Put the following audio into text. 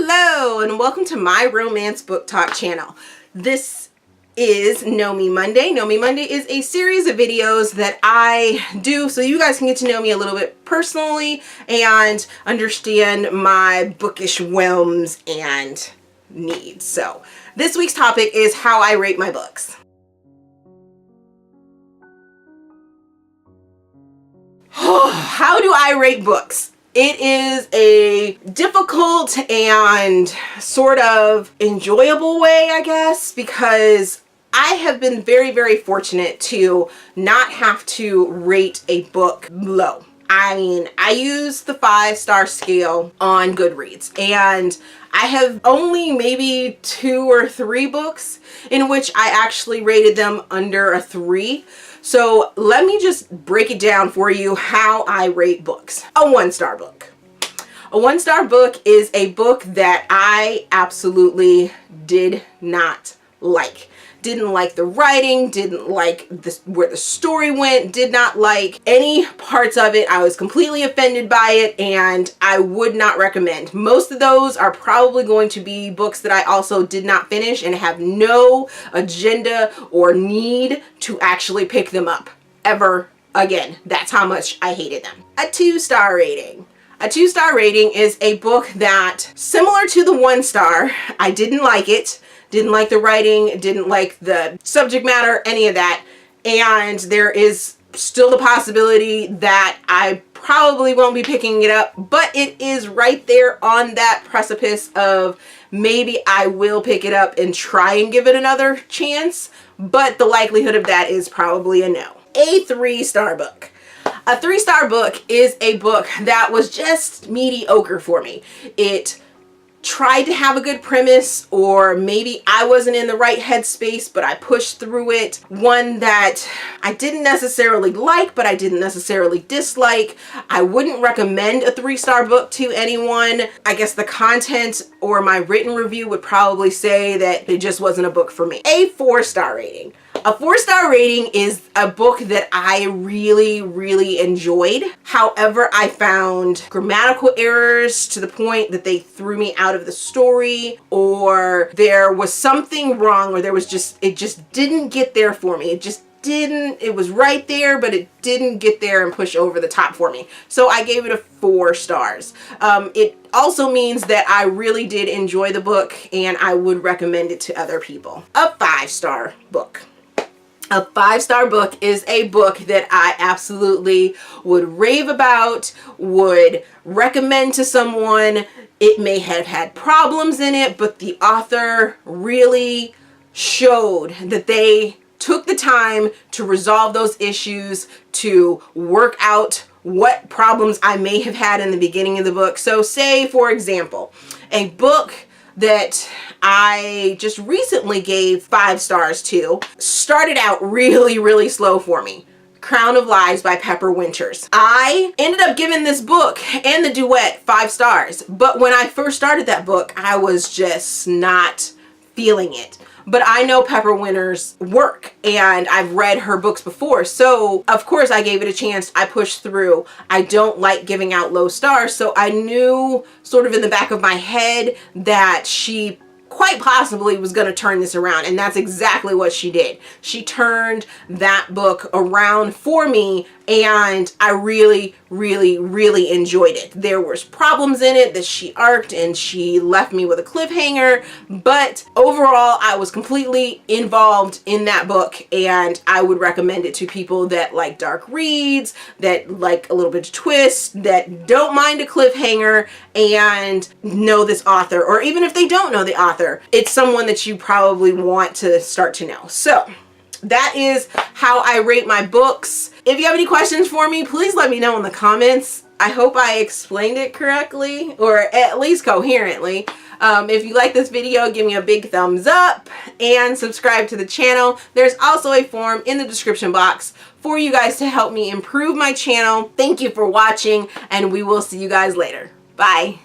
Hello and welcome to my romance book talk channel. This is Know Me Monday. Know Me Monday is a series of videos that I do so you guys can get to know me a little bit personally and understand my bookish whims and needs. So this week's topic is how I rate my books. How do I rate books? It is a difficult and sort of enjoyable way, I guess, because I have been very, very fortunate to not have to rate a book low. I mean, I use the 5-star scale on Goodreads, and I have only maybe 2 or 3 books in which I actually rated them under a 3. So let me just break it down for you how I rate books. A 1-star book. A 1-star book is a book that I absolutely did not like. Didn't like the writing, didn't like where the story went, did not like any parts of it. I was completely offended by it and I would not recommend. Most of those are probably going to be books that I also did not finish and have no agenda or need to actually pick them up ever again. That's how much I hated them. A 2-star rating. A 2-star rating is a book that, similar to the 1-star, I didn't like it. Didn't like the writing, didn't like the subject matter, any of that. And there is still the possibility that I probably won't be picking it up, but it is right there on that precipice of maybe I will pick it up and try and give it another chance, but the likelihood of that is probably a no. A 3-star book. A 3-star book is a book that was just mediocre for me. It tried to have a good premise, or maybe I wasn't in the right headspace, but I pushed through it. One that I didn't necessarily like, but I didn't necessarily dislike. I wouldn't recommend a 3-star book to anyone. I guess the content or my written review would probably say that it just wasn't a book for me. A 4-star rating. A 4-star rating is a book that I really, really enjoyed. However, I found grammatical errors to the point that they threw me out of the story, or there was something wrong, or it just didn't get there for me. It was right there, but it didn't get there and push over the top for me. So I gave it a 4 stars. It also means that I really did enjoy the book and I would recommend it to other people. A 5-star book. A 5-star book is a book that I absolutely would rave about, would recommend to someone. It may have had problems in it, but the author really showed that they took the time to resolve those issues, to work out what problems I may have had in the beginning of the book. So say, for example, a book that I just recently gave 5 stars to started out really, really slow for me. Crown of Lies by Pepper Winters. I ended up giving this book and the duet 5 stars, but when I first started that book, I was just not feeling it. But I know Pepper Winters' work and I've read her books before, so of course I gave it a chance. I pushed through. I don't like giving out low stars, so I knew sort of in the back of my head that she quite possibly was going to turn this around, and that's exactly what she did. She turned that book around for me and I really, really, really enjoyed it. There was problems in it that she arced and she left me with a cliffhanger, but overall I was completely involved in that book and I would recommend it to people that like dark reads, that like a little bit of twist, that don't mind a cliffhanger and know this author, or even if they don't know the author, it's someone that you probably want to start to know. So that is how I rate my books. If you have any questions for me, please let me know in the comments. I hope I explained it correctly, or at least coherently. If you like this video, give me a big thumbs up and subscribe to the channel. There's also a form in the description box for you guys to help me improve my channel. Thank you for watching, and we will see you guys later. Bye.